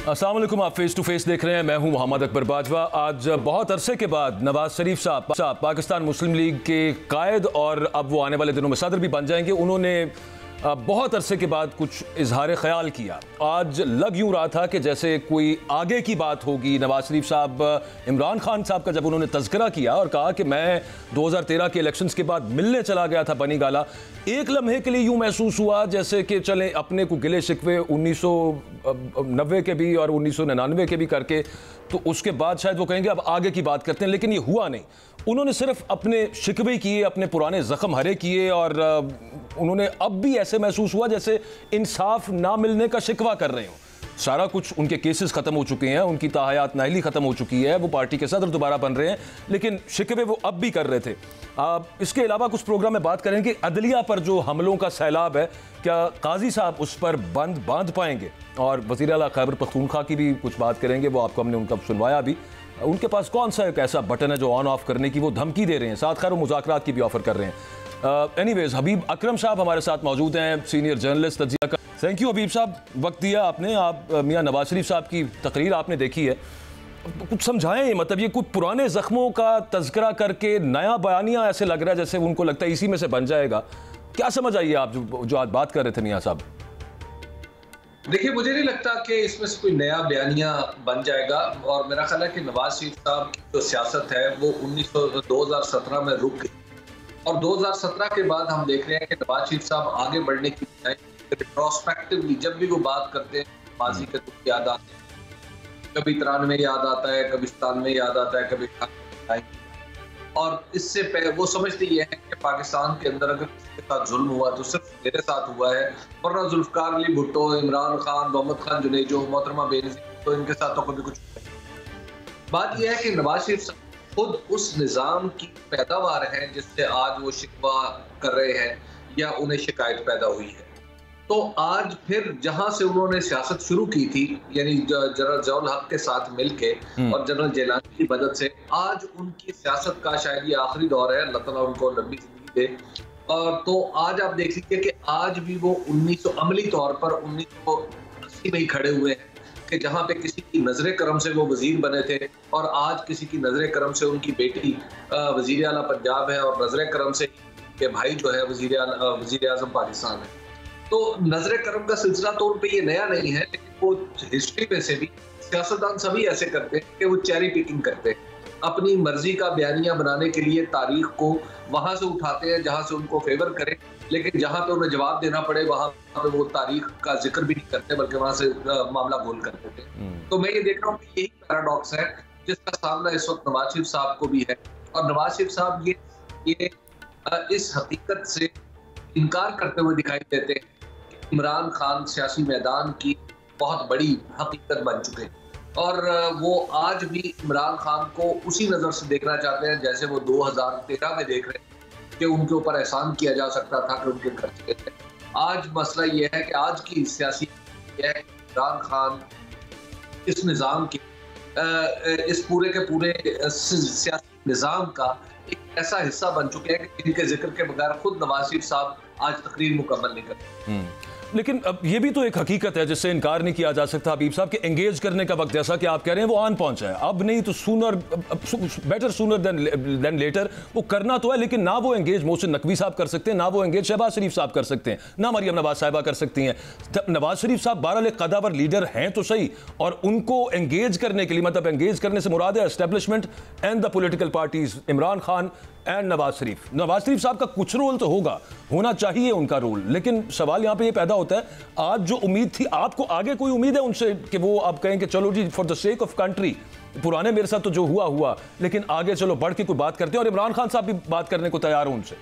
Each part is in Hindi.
अस्सलाम वालेकुम, आप फेस टू फेस देख रहे हैं। मैं हूं मोहम्मद अकबर बाजवा। आज बहुत अरसे के बाद नवाज शरीफ साहब पाकिस्तान मुस्लिम लीग के कायद और अब वो आने वाले दिनों में सदर भी बन जाएंगे। उन्होंने बहुत अरसे के बाद कुछ इजहार ख्याल किया। आज लग यूँ रहा था कि जैसे कोई आगे की बात होगी। नवाज शरीफ साहब इमरान खान साहब का जब उन्होंने तज़किरा किया और कहा कि मैं 2013 के इलेक्शंस के बाद मिलने चला गया था बनी गाला, एक लम्हे के लिए यूँ महसूस हुआ जैसे कि चलें अपने को गिले शिकवे 1990 के भी और 1999 के भी करके, तो उसके बाद शायद वो कहेंगे अब आगे की बात करते हैं। लेकिन ये हुआ नहीं। उन्होंने सिर्फ अपने शिकवे किए, अपने पुराने ज़ख्म हरे किए और उन्होंने अब भी ऐसे महसूस हुआ जैसे इंसाफ ना मिलने का शिकवा कर रहे हो। सारा कुछ, उनके केसेस ख़त्म हो चुके हैं, उनकी ताहयात नाहली ख़त्म हो चुकी है, वो पार्टी के सदर दोबारा बन रहे हैं, लेकिन शिकवे वो अब भी कर रहे थे। इसके अलावा कुछ प्रोग्राम में बात करेंगे अदलिया पर जो हमलों का सैलाब है, क्या काजी साहब उस पर बांध पाएंगे, और वज़ीर आला खैबर पख्तूनख्वा की भी कुछ बात करेंगे। वो आपको हमने उनका सुनवाया भी। उनके पास कौन सा एक ऐसा बटन है जो ऑन ऑफ करने की वो धमकी दे रहे हैं, साथ खैर वो मुज़ाकरात की भी ऑफर कर रहे हैं। एनीवेज, हबीब अकरम साहब हमारे साथ मौजूद हैं, सीनियर जर्नलिस्ट तजिया का। थैंक यू हबीब साहब, वक्त दिया आपने। आप मियाँ नवाज शरीफ साहब की तकरीर आपने देखी है, कुछ समझाएं। मतलब ये कुछ पुराने जख्मों का तज़किरा करके नया बयानिया ऐसे लग रहा है जैसे उनको लगता है इसी में से बन जाएगा। क्या समझ आइए आप जो आज बात कर रहे थे मियाँ साहब? देखिए, मुझे नहीं लगता कि इसमें से कोई नया बयानिया बन जाएगा, और मेरा ख्याल है कि नवाज शरीफ साहब की जो सियासत है वो 2017 में रुक गई, और 2017 के बाद हम देख रहे हैं कि नवाज शरीफ साहब आगे बढ़ने की बजाय रिट्रोस्पेक्टिवली जब भी वो बात करते हैं माजी के दुख याद आते हैं, कभी 93 याद आता है, कभी 97 याद आता है, कभी, और इससे वो समझते ये है कि पाकिस्तान के अंदर अगर किसी के साथ जुल्म हुआ तो सिर्फ मेरे साथ हुआ है, वरना जुल्फकार अली भुट्टो, इमरान खान, मोहम्मद खान जुनेजो, मोहतरमा बेनज़ीर, तो इनके साथ तो कभी कुछ नहीं। बात यह है कि नवाज शरीफ साहब खुद उस निज़ाम की पैदावार है जिससे आज वो शिकवा कर रहे हैं या उन्हें शिकायत पैदा हुई है। तो आज फिर जहां से उन्होंने सियासत शुरू की थी, यानी जनरल ज़ियाउल हक के साथ मिलके और जनरल जिलानी की मदद से, आज उनकी सियासत का शायद ये आखिरी दौर है, अल्लाह ताला उनको लंबी जिंदगी दे। और तो आज आप देख लीजिए कि आज भी वो 1900 अमली तौर पर 1980 में ही खड़े हुए हैं कि जहां पे किसी की नजर करम से वो वजीर बने थे, और आज किसी की नजर करम से उनकी बेटी वजीर आला पंजाब है, और नजर करम से के भाई जो है वजीर आजम पाकिस्तान है। तो नजर करम का सिलसिला तो उन पे ये नया नहीं है, लेकिन वो हिस्ट्री में से भी सियासतदान सभी ऐसे करते हैं कि वो चेरी पिकिंग करते हैं, अपनी मर्जी का बयानिया बनाने के लिए तारीख को वहां से उठाते हैं जहां से उनको फेवर करे, लेकिन जहां पे उन्हें जवाब देना पड़े वहां पे वो तारीख का जिक्र भी नहीं करते, बल्कि वहां से मामला गोल कर देते हैं। तो मैं ये देख रहा हूँ कि यही पैराडॉक्स है जिसका सामना इस वक्त नवाज शरीफ साहब को भी है, और नवाज शरीफ साहब ये इस हकीकत से इनकार करते हुए दिखाई देते हैं कि इमरान खान सियासी मैदान की बहुत बड़ी हकीकत बन चुके हैं, और वो आज भी इमरान खान को उसी नज़र से देखना चाहते हैं जैसे वो 2013 में देख रहे हैं कि उनके ऊपर एहसान किया जा सकता था कि उनके घर चले थे। आज मसला ये है कि आज की सियासी इमरान खान इस निज़ाम के इस पूरे के पूरे सियासी निज़ाम का एक ऐसा हिस्सा बन चुके हैं कि इनके जिक्र के बगैर खुद नवाज शरीफ साहब आज तकरीर मुकम्मल नहीं करते। लेकिन अब ये भी तो एक हकीकत है जिससे इनकार नहीं किया जा सकता हबीब साहब, कि एंगेज करने का वक्त जैसा कि आप कह रहे हैं वो आन पहुंचा है। अब नहीं तो बेटर सूनर देन लेटर वो करना तो है, लेकिन ना वो एंगेज मोहसिन नकवी साहब कर सकते हैं, ना वो एंगेज शहबाज शरीफ साहब कर सकते हैं, ना मरियम नवाज साहिबा कर सकती हैं। नवाज शरीफ साहब बहरहाल कदावर लीडर हैं तो सही, और उनको एंगेज करने के लिए, मतलब एंगेज करने से मुराद है establishment and the political parties, Imran Khan and Nawaz Sharif साहब का कुछ रोल तो होना चाहिए उनका रोल। लेकिन सवाल यहाँ पे ये पैदा होता है, आज जो उम्मीद थी, आपको आगे कोई उम्मीद है उनसे कि वो आप कहें कि चलो जी for the sake of country, पुराने मेरे साथ तो जो हुआ, लेकिन आगे चलो बढ़ के कोई बात करते हैं, और इमरान खान साहब भी बात करने को तैयार हो उनसे?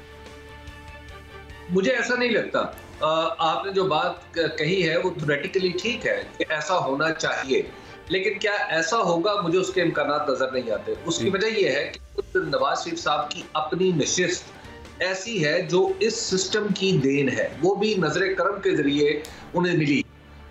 मुझे ऐसा नहीं लगता। आपने जो बात कही है वो थ्योरेटिकली ठीक है कि ऐसा होना चाहिए, लेकिन क्या ऐसा होगा, मुझे उसके इम्कानात नजर नहीं आते। उसकी वजह यह है कि नवाज शरीफ साहब की अपनी नशिस्त ऐसी है जो इस सिस्टम की देन है, वो भी नजर करम के जरिए उन्हें मिली।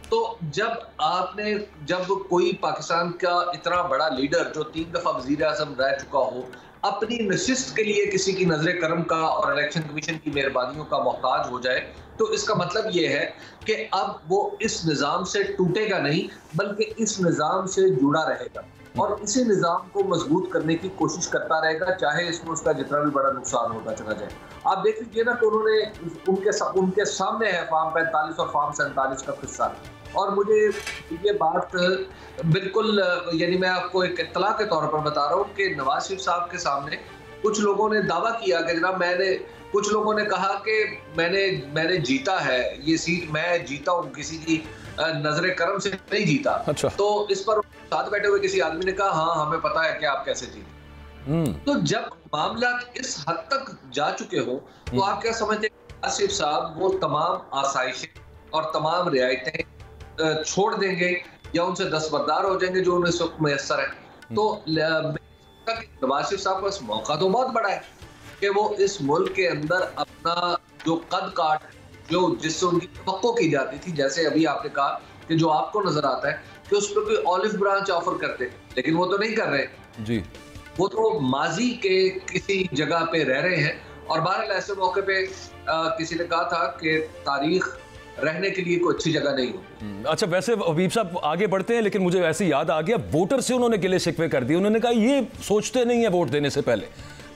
तो जब कोई पाकिस्तान का इतना बड़ा लीडर जो 3 दफा वजीर आजम रह चुका हो, अपनी नशिस्त के लिए किसी की नजर करम का और इलेक्शन कमीशन की मेहरबानियों का मोहताज हो जाए, तो इसका मतलब ये है कि अब वो इस निज़ाम से टूटेगा नहीं, बल्कि इस निज़ाम से जुड़ा रहेगा और इसी निज़ाम को मजबूत करने की कोशिश करता रहेगा, चाहे इसमें उसका जितना भी बड़ा नुकसान होता चला जाए। आप देख लीजिए ना कि उन्होंने उनके सामने है फार्म 45 और फार्म 47 का किस्सा, और मुझे ये बात बिल्कुल, यानी मैं आपको एक इत्तला के तौर पर बता रहा हूँ कि नवाज शरीफ साहब के सामने कुछ लोगों ने दावा किया कि जनाब कुछ लोगों ने कहा कि मैंने जीता है ये सीट, मैं जीता हूँ, किसी की नजर करम से नहीं जीता। अच्छा। तो इस पर साथ बैठे हुए किसी आदमी ने कहा हाँ हमें पता है कि आप कैसे जीते। तो जब मामला इस हद तक जा चुके हो तो आप क्या समझते हैं नवाज शरीफ साहब वो तमाम आसाइशें और तमाम रियायतें छोड़ देंगे या उनसे दस्तबरदार हो जाएंगे जो उन्हें इस वक्त मैसर है? तो नवाज शरीफ साहब का इस मौका तो बहुत बड़ा है कि वो इस मुल्क के अंदर अपना जो कद काट जो जिससे उनकी तवक्को की जाती थी, जैसे अभी आपने कहा कि जो आपको नजर आता है कि उस पर कोई ऑलिव ब्रांच ऑफर करते, लेकिन वो तो नहीं कर रहे जी। वो तो माजी के किसी जगह पे रह रहे हैं। और बहरहाल ऐसे मौके पे किसी ने कहा था कि तारीख रहने के लिए कोई अच्छी जगह नहीं होती। अच्छा, वैसे हबीब साहब आगे बढ़ते हैं, लेकिन मुझे ऐसे याद आ गया वोटर से उन्होंने गिले शिकवे कर दिए। उन्होंने कहा ये सोचते नहीं है वोट देने से पहले।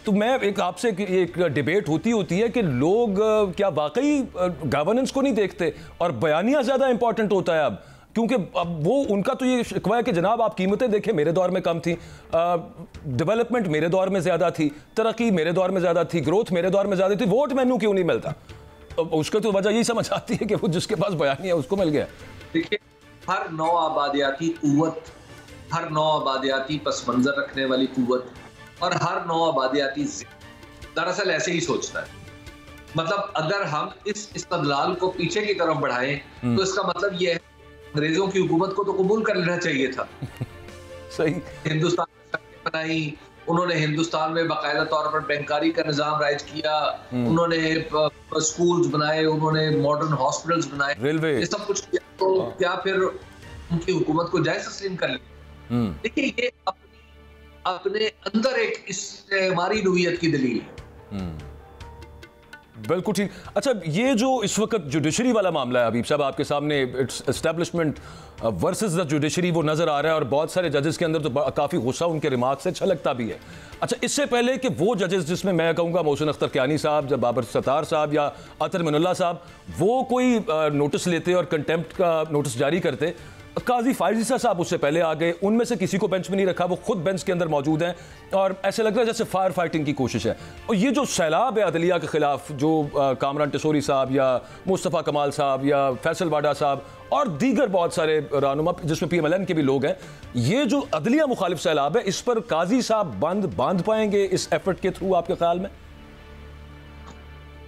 तो मैं एक आपसे एक डिबेट होती है कि लोग क्या वाकई गवर्नेंस को नहीं देखते और बयानिया ज़्यादा इंपॉर्टेंट होता है अब, क्योंकि अब वो उनका तो ये शिकवा है कि जनाब आप कीमतें देखें मेरे दौर में कम थी, डेवलपमेंट मेरे दौर में ज़्यादा थी, तरक्की मेरे दौर में ज़्यादा थी, ग्रोथ मेरे दौर में ज़्यादा थी, वोट मैनू क्यों नहीं मिलता? उसका तो वजह यही समझ आती है कि वो जिसके पास बयानिया उसको मिल गया। देखिए, हर नौ आबादियाती कुव्वत, हर नौ आबादियाती पस मंजर रखने वाली कुव्वत और हर नौ आबादियाती दरअसल ऐसे ही सोचता है। मतलब अगर हम इस इस्तदलाल को पीछे की तरफ बढ़ाएं तो इसका मतलब यह है अंग्रेजों की हुकूमत को तो कबूल कर लेना चाहिए था। सही। हिंदुस्तान में बनाई उन्होंने, हिंदुस्तान में बाकायदा तौर पर बैंकारी का निजाम राइज किया, उन्होंने स्कूल्स बनाए, उन्होंने मॉडर्न हॉस्पिटल्स बनाए, रेलवे, ये सब कुछ किया। तो क्या फिर उनकी हुकूमत को जायज तस्लीम कर लिया? देखिए, ये अपने अंदर एक इस्तेमारी नौइयत की दलील है। बिल्कुल ठीक। अच्छा, ये जो इस वक्त जुडिशरी वाला मामला है हबीब साहब आपके सामने, एस्टेब्लिशमेंट वर्सेस द जुडिशरी, वो नज़र आ रहा है और बहुत सारे जजेस के अंदर तो काफ़ी गुस्सा उनके रिमार्क से छलकता भी है। अच्छा, इससे पहले कि वो जजेस जिसमें मैं कहूँगा मोहसिन अख्तर कियानी साहब, जब बाबर सत्तार साहब या अतर मिनुल्लाह साहब वो कोई नोटिस लेते और कंटेम्प्ट का नोटिस जारी करते, काजी फायजीसा साहब उससे पहले आ गए, उनमें से किसी को बेंच में नहीं रखा, वो खुद बेंच के अंदर मौजूद हैं और ऐसे लग रहा है जैसे फायर फाइटिंग की कोशिश है। और ये जो सैलाब है अदलिया के खिलाफ, जो कामरान टिसोरी साहब या मुस्तफ़ा कमाल साहब या फैसल वाडा साहब और दीगर बहुत सारे रहनुमा जिसमें PMLN के भी लोग हैं, ये जो अदलिया मुखालिफ सैलाब है, इस पर काजी साहब बांध पाएंगे इस एफर्ट के थ्रू आपके ख्याल में?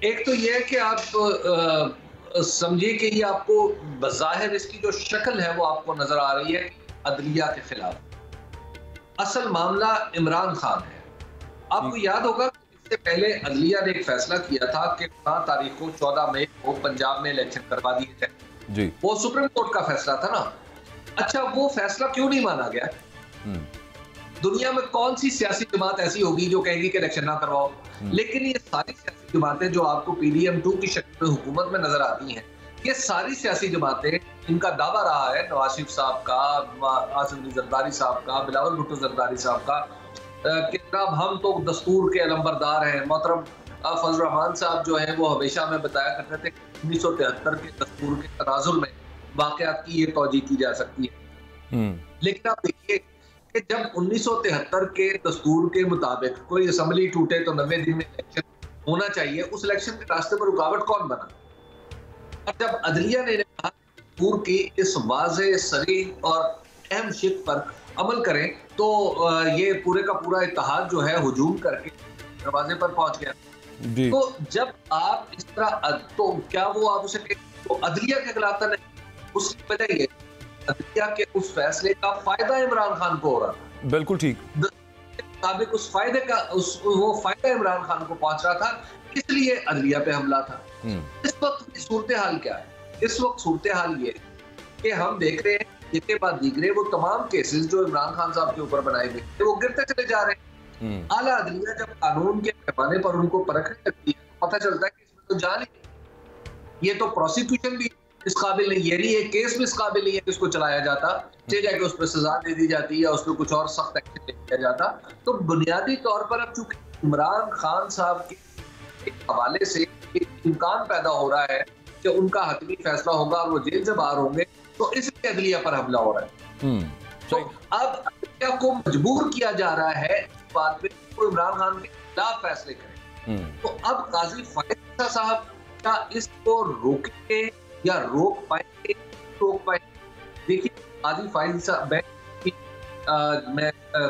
एक तो यह है कि आप समझिए कि ये आपको बज़ाहिर इसकी जो शक्ल है वो आपको नजर आ रही है अदलिया के खिलाफ। असल मामला इमरान खान है। आपको याद होगा इससे पहले अदलिया ने एक फैसला किया था कि 5 तारीख को 14 मई को पंजाब में इलेक्शन करवा दिए जाए जी। वो सुप्रीम कोर्ट का फैसला था ना। अच्छा, वो फैसला क्यों नहीं माना गया? दुनिया में कौन सी सियासी जमात ऐसी होगी जो कहेगी कि इलेक्शन ना करवाओ? लेकिन ये सारी सियासी जमातें जो आपको PDM2 की शक्ल में हुकूमत में नजर आती हैं, ये सारी सियासी जमातें, इनका दावा रहा है नवाज शरीफ साहब का, आसिफ अली जरदारी साहब का, बिलावल भुट्टो जरदारी साहब का, कि जनाब हम तो दस्तूर के अलंबरदार हैं। मोहतरम फजल रहमान साहब जो है वो हमेशा में बताया करते थे 1973 के दस्तूर के तनाजुर में वाकयात की ये तौजीह की जा सकती है। लेकिन आप देखिए कि जब 1973 के दस्तूर के मुताबिक कोई असेंबली टूटे तो 90 दिन में इलेक्शन होना चाहिए, उस इलेक्शन के रास्ते में रुकावट कौन बना? और जब अदलिया ने कहा दस्तूर की इस वाज़ेह, सरीह और अहम शिक पर अमल करें तो ये पूरे का पूरा इत्तेहाद जो है हुजूम करके दरवाजे पर पहुंच गया। तो जब आप इस तरह, तो क्या वो आप उसे तो अदलिया के खिलाफ था? नहीं, उसकी वजह ये अदलिया के उस फैसले का फायदा इमरान खान को हो रहा था। बिल्कुल ठीक। मुताबिक उस फायदे का वो फायदा इमरान खान को पहुंच रहा था, इसलिए अदलिया पे हमला था। इस वक्त सूरत हाल क्या है? इस वक्त सूरत हाल ये कि हम देख रहे हैं एक के बाद दीगरे वो तमाम केसेस जो इमरान खान साहब के ऊपर बनाए गए वो गिरते चले जा रहे हैं। आला अदलिया जब कानून के पैमाने पर उनको परखने लगती है तो पता चलता है कि इसमें तो जान ही नहीं, ये तो प्रोसिक्यूशन भी इस काबिल नहीं, ये नहीं, केस भी इस काबिल नहीं है कि इसको चलाया जाता, ले जाके उस पर सजा दे दी जाती या उस पर कुछ और सख्त एक्शन ले लिया जाता। तो बुनियादी तौर पर अब चूंकि इमरान खान साहब के हवाले से एक इम्कान पैदा हो रहा है कि उनका हतमी फैसला होगा और वो जेल से बाहर होंगे, तो इसलिए अदलिया पर हमला हो रहा है। तो अब अदलिया को मजबूर किया जा रहा है इस बात पे वो इमरान खान के खिलाफ फैसले करें। तो अब काजी फायद ईसा साहब क्या इसको रोकेंगे या रोक पाएंगे, देखिए काजी फायद ईसा मैं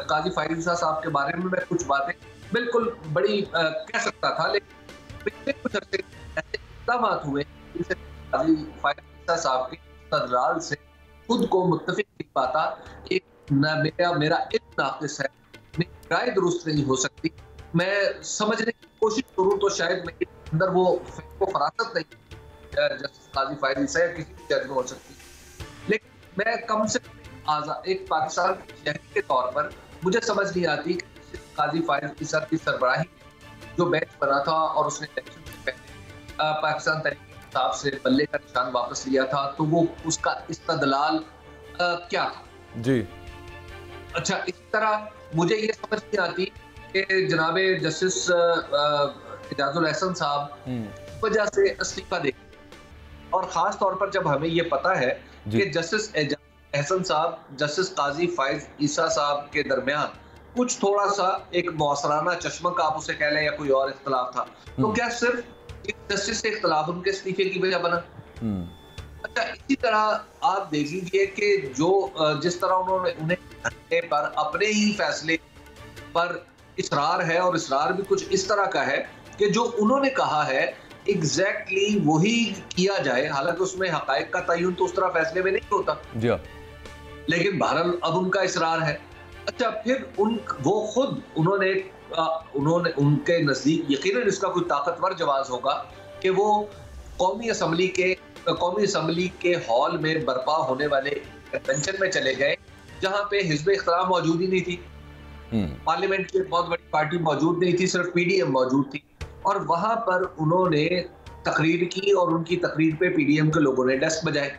काजी फायद ईसा साहब के बारे में मैं कुछ बातें बिल्कुल बड़ी कह सकता था, लेकिन पिछले कुछ अर्से ऐसे इक़दामात हुए जिनसे काजी फायद ईसा साहब के इस्तदलाल से खुद को मुत्तफिक नहीं पाता। एक मेरा इल्म नाक़िस है, मेरी राय दुरुस्त नहीं हो सकती, मैं समझने की कोशिश करूं तो शायद मेरे अंदर वो फरासत नहीं जस्टिस काजी फायद ईसा या किसी भी जज में हो सकती, लेकिन मैं कम से कम एक पाकिस्तान के शहरी के तौर पर मुझे समझ नहीं आती कि काजी फायद ईसा की सरबराही जो बेंच बना था और उसने इलेक्शन से पहले पाकिस्तान तहरीक इंसाफ से बल्ले का निशान वापस लिया था, तो वो उसका इस्तदलाल क्या था जी। अच्छा, इसी तरह मुझे ये समझ नहीं आती कि जनाबे जस्टिस इजाजुल एहसन साहब वजह से इस्तीफा दे, और खास तौर पर जब हमें ये पता है कि जस्टिस एहसन साहब जस्टिस काजी फायद ईसा साहब के दरमियान कुछ थोड़ा सा एक मौसराना चश्मक आप उसे कह लें या कोई और इख्तलाफ था, तो क्या सिर्फ एक जस्टिस से इख्तलाफ उनके इस्तीफे की वजह बना? अच्छा, इसी तरह आप देख लीजिए कि जिस तरह उन्होंने उन्हें घंटे पर अपने ही फैसले पर इसरार है, और इसरार भी कुछ इस तरह का है कि जो उन्होंने कहा है एग्जैक्टली वही किया जाए, हालांकि उसमें हकायक का तयन तो उस तरह फैसले में नहीं होता, लेकिन बहरहाल अब उनका इसरार है। अच्छा, फिर वो खुद उन्होंने उनके नजदीक यकीनन इसका कोई ताकतवर जवाब होगा कि वो कौमी असम्बली के हॉल में बर्पा होने वाले कन्वेंशन में चले गए जहां पे हिज़्ब इख्तिलाफ मौजूद ही नहीं थी, पार्लियामेंट की बहुत बड़ी पार्टी मौजूद नहीं थी, सिर्फ पीडीएम मौजूद थी, और वहां पर उन्होंने तकरीर की और उनकी तकरीर पे पीडीएम के लोगों ने डेस्क बजाए।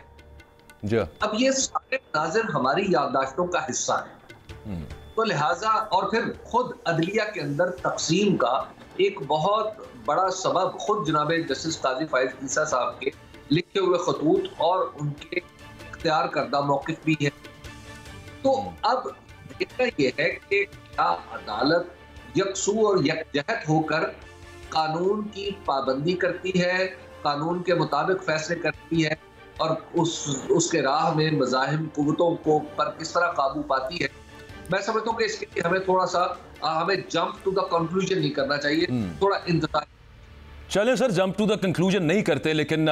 अब ये सारे नाज़िर हमारी याददाश्तों का हिस्सा है, तो लिहाजा और फिर खुद अदलिया के अंदर तकसीम का एक बहुत बड़ा सबब खुद जनाबे जस्टिस काजी फायद ईसा साहब के लिखे हुए खतूत और उनके इख्तियार करदा मौक़िफ़ भी है। तो अब देखना यह है कि क्या अदालत यकसू और यकजहत होकर कानून की पाबंदी करती है, कानून के मुताबिक फैसले करती है, और उसके राह में मज़ाहिम कुव्वतों को पर किस तरह काबू पाती है। मैं समझता हूँ कि इसके लिए हमें थोड़ा सा हमें जंप टू द कंक्लूजन नहीं करना चाहिए, थोड़ा इंतजार। चलें sir, jump to the conclusion नहीं करते, लेकिन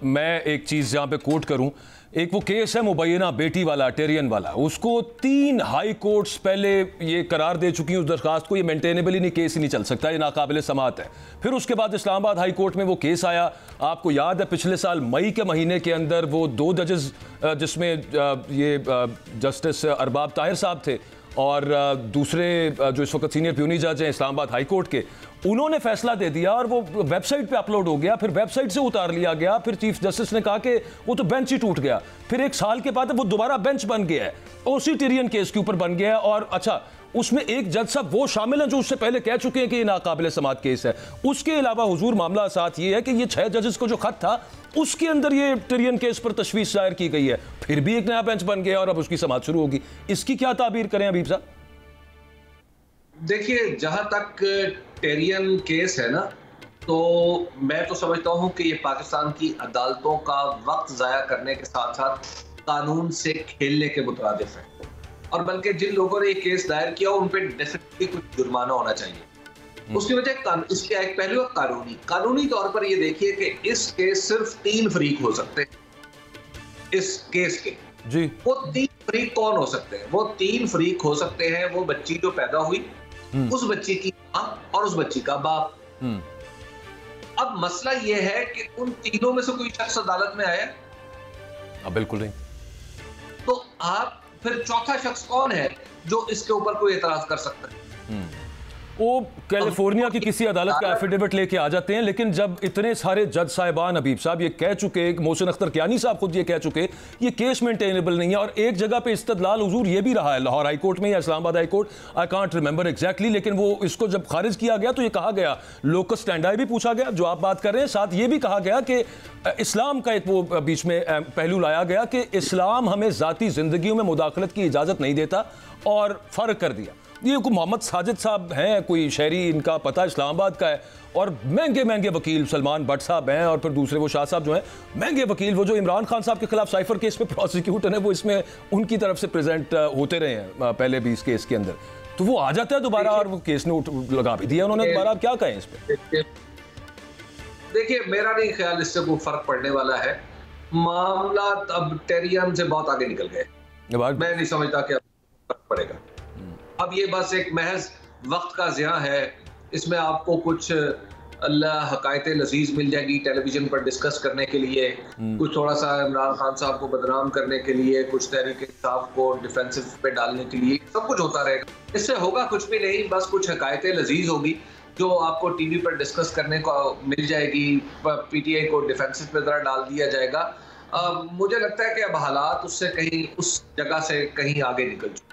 मैं एक चीज़ यहाँ पे कोट करूँ। एक वो केस है मुबैना बेटी वाला, टेरियन वाला, उसको 3 हाई कोर्ट्स पहले ये करार दे चुकी हैं उस दरखास्त को, ये मेंटेनेबल ही नहीं, केस ही नहीं चल सकता, ये नाकाबिल समाअत है। फिर उसके बाद इस्लामाबाद हाई कोर्ट में वो केस आया, आपको याद है पिछले साल मई के महीने के अंदर वो 2 जजेस जिसमें ये जस्टिस अरबाब ताहिर साहब थे और दूसरे जो इस वक्त सीनियर प्यूनी जज हैं इस्लामाबाद हाई कोर्ट के, उन्होंने फैसला दे दिया और वो वेबसाइट पे अपलोड हो गया, फिर वेबसाइट से उतार लिया गया, फिर चीफ जस्टिस ने कहा कि वो तो बेंच ही टूट गया, फिर 1 साल के बाद वो दोबारा बेंच बन गया है, ओसी टिरियन केस के ऊपर बन गया है। और अच्छा, उसमें एक जज साहब वो शामिल हैं जो उससे पहले कह चुके हैं कि ये नाकाबिल समाअत केस है। उसके अलावा हुजूर मामला साथ ये है कि ये 6 जजेस को जो खत था उसके अंदर ये टिरियन केस पर तशवीश जाहिर की गई है, फिर भी एक नया बेंच बन गया और अब उसकी समाअत शुरू होगी। इसकी क्या ताबीर करें हबीब साहब? देखिए, जहां तक टेरियन केस है ना, तो मैं तो समझता हूं कि ये पाकिस्तान की अदालतों का वक्त जाया करने के साथ साथ कानून से खेलने के मुतरादिफ है, और बल्कि जिन लोगों ने ये केस दायर किया उन पर डेफिनेटली कुछ जुर्माना होना चाहिए। उसकी वजह इसके एक पहलू कानूनी तौर पर ये देखिए कि इस केस सिर्फ 3 फरीक हो सकते हैं इस केस के जी। वो 3 फरीक कौन हो सकते हैं? वो 3 फरीक हो सकते हैं वो बच्ची जो पैदा हुई, उस बच्ची की मां और उस बच्ची का बाप। अब मसला ये है कि उन तीनों में से कोई शख्स अदालत में आया? बिल्कुल नहीं। तो आप फिर चौथा शख्स कौन है जो इसके ऊपर कोई एतराज कर सकता है? वो कैलिफोर्निया की किसी अदालत का एफिडेविट लेके आ जाते हैं, लेकिन जब इतने सारे जज साहिबान, हबीब साहब ये कह चुके, मोहसिन अख्तर कियानी साहब खुद ये कह चुके, ये केस मेंटेनेबल नहीं है। और एक जगह पे इस्तदलाल हुजूर ये भी रहा है, लाहौर हाई कोर्ट में या Islamabad high court, I can't remember exactly, लेकिन वो इसको जब खारिज किया गया तो ये कहा गया, लोकस स्टैंडाई भी पूछा गया जो आप बात कर रहे हैं, साथ ये भी कहा गया कि इस्लाम का एक वो बीच में पहलू लाया गया कि इस्लाम हमें ज़ाती ज़िंदगियों में मुदाखलत की इजाज़त नहीं देता, और फ़र्क कर दिया। ये कोई मोहम्मद साजिद साहब हैं, कोई शहरी, इनका पता इस्लामाबाद का है, और महंगे महंगे वकील सलमान भट्ट साहब हैं, और फिर दूसरे वो शाह साहब जो हैं, महंगे वकील, वो जो इमरान खान साहब के खिलाफ साइफर केस में प्रोसिक्यूटर है, वो इसमें उनकी तरफ से प्रेजेंट होते रहे हैं पहले भी इस केस के अंदर, तो वो आ जाता है दोबारा और वो केस ने लगा भी दिया उन्होंने दोबारा। आप क्या कहें इस पर? देखिए, मेरा नहीं ख्याल इससे कोई फर्क पड़ने वाला है। मामला अब टेरियन से बहुत आगे निकल गए, मैं नहीं समझता कि अब फर्क पड़ेगा। अब ये बस एक महज वक्त का ज़िया है, इसमें आपको कुछ हकायते लजीज मिल जाएगी टेलीविजन पर डिस्कस करने के लिए, कुछ थोड़ा सा इमरान खान साहब को बदनाम करने के लिए, कुछ तहरीक इंसाफ को डिफेंसिव पे डालने के लिए, सब कुछ होता रहेगा। इससे होगा कुछ भी नहीं, बस कुछ हकायते लजीज होगी जो आपको टीवी पर डिस्कस करने को मिल जाएगी, पीटीआई को डिफेंसिव पे जरा डाल दिया जाएगा। मुझे लगता है कि अब हालात उससे कहीं, उस जगह से कहीं आगे निकल चुके।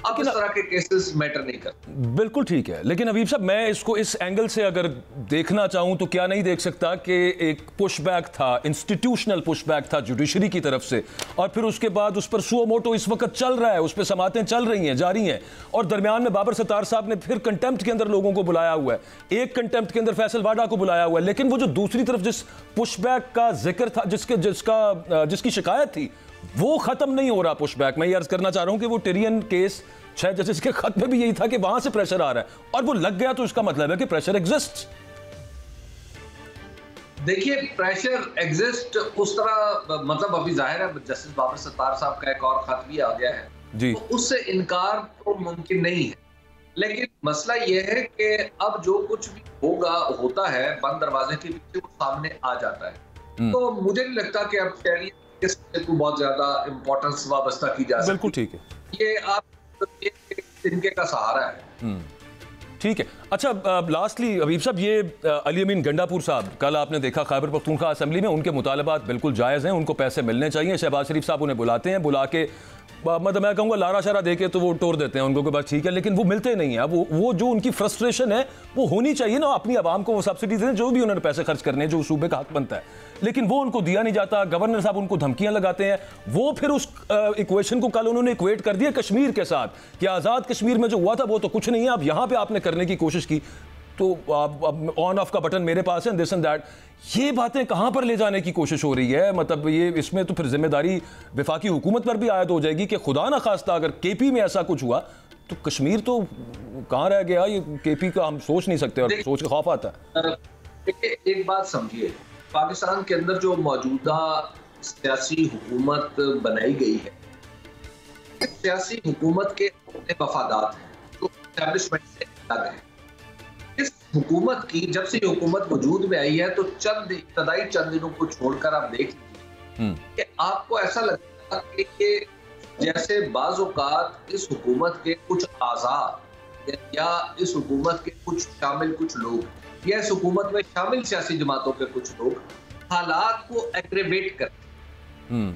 अब इस तरह के केसेस मैटर नहीं करते। बिल्कुल ठीक है, लेकिन हबीब साहब मैं इसको इस एंगल से अगर देखना चाहूं तो क्या नहीं देख सकता कि एक पुशबैक था, इंस्टीट्यूशनल पुशबैक था जुडिशरी की तरफ से, और फिर उसके बाद उस पर सुओ मोटो इस वक्त चल रहा है, उस पर समातें चल रही हैं, जारी हैं, और दरमियान में बाबर सत्तार साहब ने फिर कंटेम्प्ट के अंदर लोगों को बुलाया हुआ है, एक कंटेम्प्ट के अंदर फैसल वाडा को बुलाया हुआ है, लेकिन वो जो दूसरी तरफ जिस पुशबैक का जिक्र था, जिसकी शिकायत थी, वो खत्म नहीं हो रहा पुशबैक। मैं ये अर्ज करना चाह रहा हूं कि वो टेरियन केस 6 जजेस के खत में भी यही था कि वहां से प्रेशर आ रहा है, और वो लग गया तो इसका मतलब है कि प्रेशर एग्जिस्ट। देखिए, प्रेशर एग्जिस्ट उस तरह, मतलब अभी जाहिर है जस्टिस बाबर सत्तार साहब का एक और खत भी आ गया है जी, तो उससे इनकार तो मुमकिन नहीं है, लेकिन मसला यह है कि अब जो कुछ भी होता है बंद दरवाजे के पीछे, वो सामने आ जाता है। तो मुझे नहीं लगता कि अब टेरियन को बहुत ज्यादा इंपॉर्टेंस वाबस्ता की जा सकती। बिल्कुल ठीक है, ये आप इनके का सहारा है। ठीक है। अच्छा, लास्टली हबीब साहब, ये अली अमीन गंडापुर साहब, कल आपने देखा खैबर पख्तूनख्वा असेंबली में, उनके मुतालबात बिल्कुल जायज़ हैं, उनको पैसे मिलने चाहिए। शहबाज शरीफ साहब उन्हें बुलाते हैं, बुला के मतलब मैं कहूँगा लारा शारा दे के तो वो तोड़ देते हैं उनको कि बस ठीक है, लेकिन वो मिलते नहीं है। अब वो जो उनकी फ्रस्ट्रेशन है वो होनी चाहिए ना, अपनी आवाम को वो सब्सिडी दें, जो भी उन्होंने पैसे खर्च करने हैं, जो सूबे का हक बनता है, लेकिन वो उनको दिया नहीं जाता। गवर्नर साहब उनको धमकियां लगाते हैं। वो फिर उस इक्वेशन को कल उन्होंने इक्वेट कर दिया कश्मीर के साथ कि आज़ाद कश्मीर में जो हुआ था वो तो कुछ नहीं है, अब यहाँ पे आपने करने की कोशिश की तो ऑन ऑफ का बटन मेरे पास है, दिस एंड दैट। ये बातें कहां पर ले जाने की कोशिश हो रही है? मतलब ये इसमें तो फिर जिम्मेदारी वफाकी हुकूमत पर भी आयद हो जाएगी कि खुदा ना खास्ता अगर केपी में ऐसा कुछ हुआ तो कश्मीर तो कहां रह गया। ये केपी का हम सोच नहीं सकते और सोच के खौफ आता है। एक बात समझिए, पाकिस्तान के अंदर जो मौजूदा सियासी हुकूमत बनाई गई है, इस सियासी हुकूमत के वफादार हैं जो एस्टैब्लिशमेंट से अलग है। इस हुकूमत की जब से ये हुकूमत वजूद में आई है तो इब्तदाई चंद दिनों को छोड़कर आप देख लीजिए कि आपको ऐसा लगता है कि जैसे बाज़ औक़ात इस हुकूमत के कुछ आज़ाद या इस हुकूमत के कुछ लोग या इस हुकूमत में शामिल सियासी जमातों के कुछ लोग हालात को एग्रेवेट करते हैं,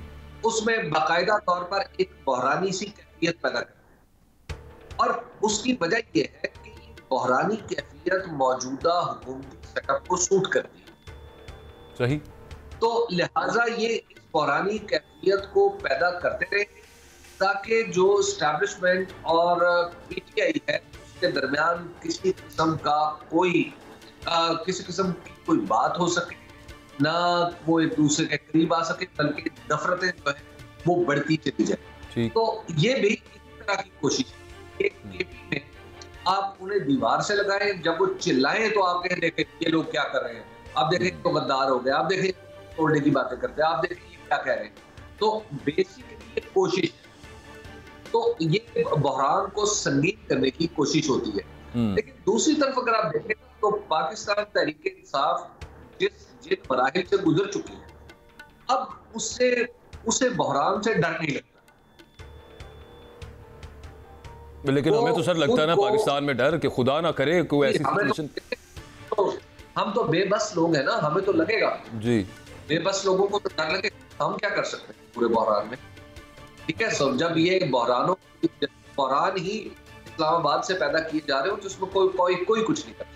उसमें बाकायदा तौर पर एक बहरानी सी कैफियत पैदा करते हैं। और उसकी वजह यह है कि बहरानी कैफियत मौजूदा हुकूमती सेटअप को सूट करती है। सही। तो लिहाजा ये इस बहरानी कैफियत को पैदा करते रहे ताकि जो एस्टैब्लिशमेंट और पीटीआई है उसके दरमियान किसी किस्म की कोई बात हो सके, ना वो एक दूसरे के करीब आ सके, बल्कि नफरतें जो है वो बढ़ती चली जाए। तो ये भी इस तरह की कोशिश है। आप उन्हें दीवार से लगाएं, जब वो चिल्लाएं तो आप देखें ये लोग क्या कर रहे हैं, आप देखें तो गद्दार हो गए, आप देखें तोड़ने की बातें करते हैं, आप देखें ये क्या कह रहे हैं। तो बेसिकली कोशिश, तो ये बहरान को संगीन करने की कोशिश होती है। लेकिन दूसरी तरफ अगर आप देखें तो पाकिस्तान तहरीक इंसाफ जिन मराहिल से गुजर चुकी है, अब उसे बहरान से डर नहीं लगता। लेकिन हमें तो सर लगता है ना पाकिस्तान में डर कि खुदा ना करे कोई ऐसी सिचुएशन। हम तो बेबस लोग हैं ना, हमें तो लगेगा जी, बेबस लोगों को तो डर लगे। हम क्या कर सकते हैं पूरे बहरान में? ठीक है, सब जब ये बहरान ही इस्लामाबाद से पैदा किए जा रहे हो तो उसमें कोई कुछ नहीं कर।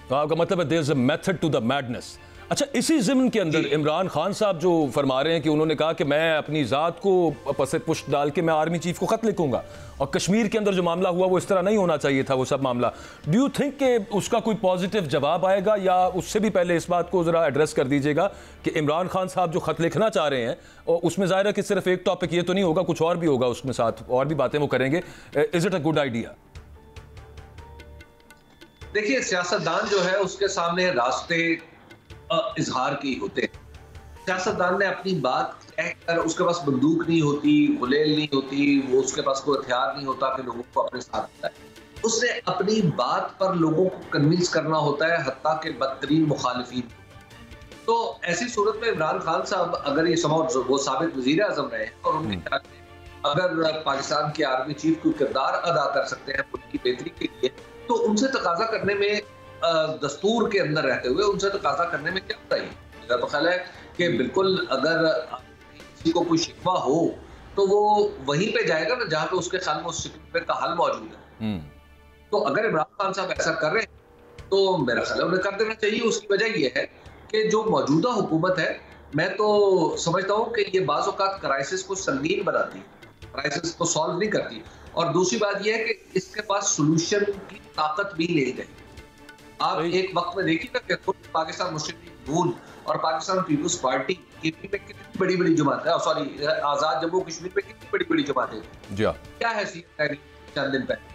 तो आपका मतलब है there is a method to the madness. अच्छा, इसी ज़िम्न के अंदर इमरान खान साहब जो फरमा रहे हैं कि उन्होंने कहा कि मैं अपनी ज़ात को पसे पुष्ट डाल के मैं आर्मी चीफ को ख़त लिखूंगा, और कश्मीर के अंदर जो मामला हुआ वो इस तरह नहीं होना चाहिए था वो सब मामला। डू यू थिंक कि उसका कोई पॉजिटिव जवाब आएगा, या उससे भी पहले इस बात को ज़रा एड्रेस कर दीजिएगा कि इमरान खान साहब जो ख़त लिखना चाह रहे हैं और उसमें ज़ाहिर है कि सिर्फ एक टॉपिक ये तो नहीं होगा, कुछ और भी होगा उसमें, साथ और भी बातें वो करेंगे। Is it a good idea? देखिए, सियासतदान जो है उसके सामने रास्ते इजहार के होते हैं। सियासतदान ने अपनी बात कहकर, उसके पास बंदूक नहीं होती, गुलेल नहीं होती, वो उसके पास कोई हथियार नहीं होता कि लोगों को अपने साथ लाए। उसने अपनी बात पर लोगों को कन्विंस करना होता है, हत्ता के बदतरीन मुखालिफिन। तो ऐसी सूरत में इमरान खान साहब अगर ये वो साबित वजीर आजम रहे और उनके ख्याल में अगर पाकिस्तान के आर्मी चीफ को किरदार अदा कर सकते हैं मुल्क की बेहतरी के लिए, तो उनसे तकाजा करने में, दस्तूर के अंदर रहते हुए उनसे तकाजा करने में क्या बताइए। मेरा तो ख्याल है कि बिल्कुल अगर किसी को कोई शिकवा हो तो वो वहीं पे जाएगा ना जहाँ पे उसके ख्याल में उस शिकवे का हल मौजूद है। तो अगर इमरान खान साहब ऐसा कर रहे हैं तो मेरा ख्याल है उन्हें कर देना चाहिए। उसकी वजह यह है कि जो मौजूदा हुकूमत है, मैं तो समझता हूँ कि ये बाज़ औक़ात क्राइसिस को संगीन बनाती है, क्राइसिस को सॉल्व नहीं करती। और दूसरी बात यह है कि इसके पास सोल्यूशन की ताकत भी नहीं रही। आप एक वक्त में देखिए ना कि खुद पाकिस्तान मुस्लिम लीग नून और पाकिस्तान पीपुल्स पार्टी केपी में कितनी बड़ी बड़ी जमात है, सॉरी आजाद जम्मू कश्मीर में कितनी बड़ी बड़ी जमात है। जी क्या हैसियत है चंद दिन पहले।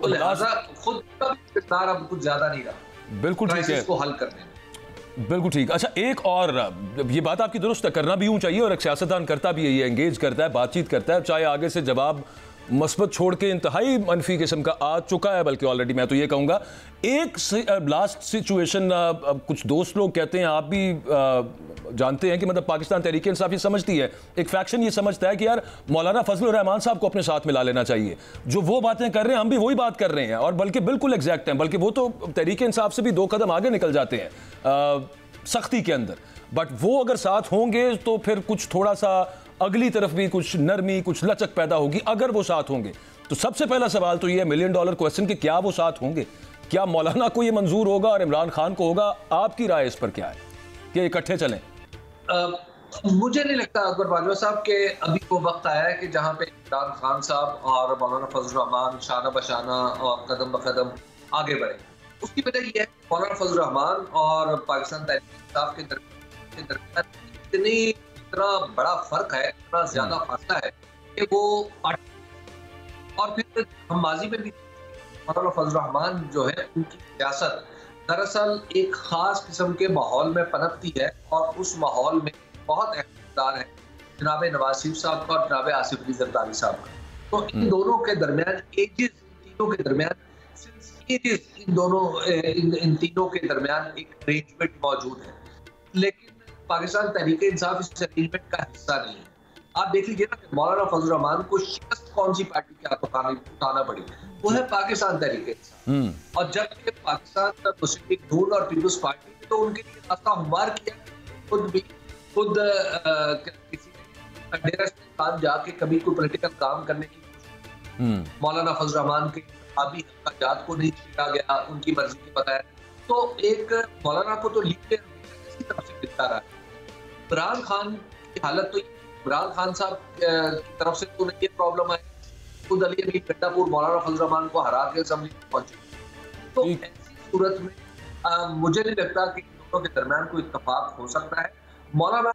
लिहाजा खुद का किरदार अब कुछ ज्यादा नहीं रहा, बिल्कुल ठीक है, इसको हल करने में। बिल्कुल ठीक। अच्छा, एक और ये बात आपकी दुरुस्त है, करना भी यूं चाहिए और एक सियासतदान करता भी है, ये एंगेज करता है, बातचीत करता है, चाहे आगे से जवाब मस्बत छोड़ के इंतहाई मनफी किस्म का आ चुका है, बल्कि ऑलरेडी मैं तो ये कहूँगा। एक लास्ट सिचुएशन, कुछ दोस्त लोग कहते हैं, आप भी जानते हैं कि मतलब पाकिस्तान तहरीक इंसाफ ये समझती है, एक फैक्शन ये समझता है कि यार मौलाना फजलुर रहमान साहब को अपने साथ मिला लेना चाहिए, जो वो बातें कर रहे हैं हम भी वही बात कर रहे हैं, और बल्कि बिल्कुल एग्जैक्ट हैं, बल्कि वो तो तहरीक इंसाफ से भी 2 कदम आगे निकल जाते हैं सख्ती के अंदर। बट वो अगर साथ होंगे तो फिर कुछ थोड़ा सा अगली तरफ भी कुछ नरमी, कुछ लचक पैदा होगी अगर वो साथ होंगे। तो सबसे पहला सवाल तो ये है, $1 मिलियन क्वेश्चन, कि क्या वो साथ होंगे? क्या मौलाना को ये मंजूर होगा और इमरान खान को होगा? आपकी राय इस पर क्या है कि इकट्ठे चलें? मुझे नहीं लगता अकबर बाजवा साहब के अभी वो वक्त आया है कि जहां पे इमरान खान साहब और मौलाना फजलुर रहमान शाना बशाना और कदम ब कदम आगे बढ़े। उसकी वजह यह है कि मौलाना फजलुर रहमान और पाकिस्तान तहरीक इंसाफ के दरमियान इतना बड़ा फर्क है, इतना ज्यादा फासला है कि वो, और फिर हम माजी में भी मौलाना फजलुर रहमान जो है उनकी सियासत दरअसल एक खास किस्म के माहौल में पनपती है, और उस माहौल में बहुत इख्तियार है जनाब नवाज शरीफ साहब का और जनाब आसिफ अली जरदारी साहब का। तो इन दोनों के दरमियान तीनों के दरमियान इन तीनों के दरमियान एक अरेंजमेंट मौजूद है, लेकिन पाकिस्तान तहरीक इंसाफ इस अरेंजमेंट का हिस्सा नहीं है। आप देख लीजिए ना कि मौलाना फजलुर रहमान को शिकस्त कौन सी पार्टी के हाथ उठाना पड़ी, वो है पाकिस्तान तहरीक इंसाफ। और जबकि पाकिस्तान मुस्लिम लीग नून और पीपुल्स पार्टी ने तो उनके लिए रास्ता हमवार किया, खुद किसी डेरा इस्लाम जाके कभी कोई पॉलिटिकल काम करने की मौलाना फजलुर रहमान के अभी जात को नहीं छेड़ा गया, उनकी मर्जी के बताया। तो एक मौलाना को तो लीग के तरफ से दिखता रहा है। इमरान खान की हालत तो, इमरान खान साहब की तरफ से तो ये प्रॉब्लम है, खुद अली अमीन गंडापुर मौलाना फजलुर रहमान को हरा के असेंबली में पहुंचे। तो ऐसी सूरत में मुझे नहीं लगता कि दोनों के दरमियान कोई इत्तेफाक हो सकता है। मौलाना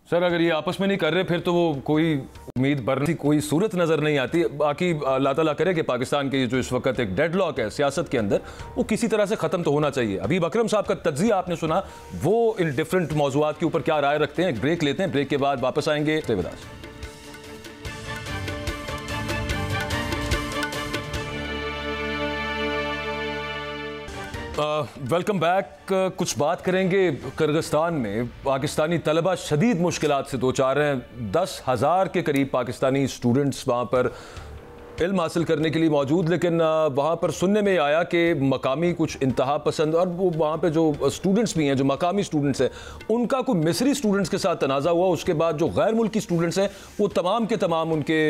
सर अगर ये आपस में नहीं कर रहे फिर तो वो कोई उम्मीद बढ़ने की कोई सूरत नज़र नहीं आती। बाकी अल्लाह ताला करे कि पाकिस्तान के जो इस वक्त एक डेडलॉक है सियासत के अंदर, वो किसी तरह से ख़त्म तो होना चाहिए। अभी अकरम साहब का तज्ज़िया आपने सुना, वो इन डिफरेंट मौज़ूआत के ऊपर क्या राय रखते हैं। ब्रेक लेते हैं, ब्रेक के बाद वापस आएंगे। Stay with us. Welcome back. कुछ बात करेंगे किर्गिस्तान में पाकिस्तानी तलबा शदीद मुश्किलात से दो चार हैं। 10,000 के करीब पाकिस्तानी स्टूडेंट्स वहाँ पर इल्म हासिल करने के लिए मौजूद, लेकिन वहाँ पर सुनने में आया कि मकामी कुछ इंतहा पसंद और वो वहाँ पे जो स्टूडेंट्स भी हैं, जो मकामी स्टूडेंट्स हैं, उनका कोई मिस्री स्टूडेंट्स के साथ तनाज़ा हुआ। उसके बाद जो गैर मुल्की स्टूडेंट्स हैं वो तमाम के तमाम उनके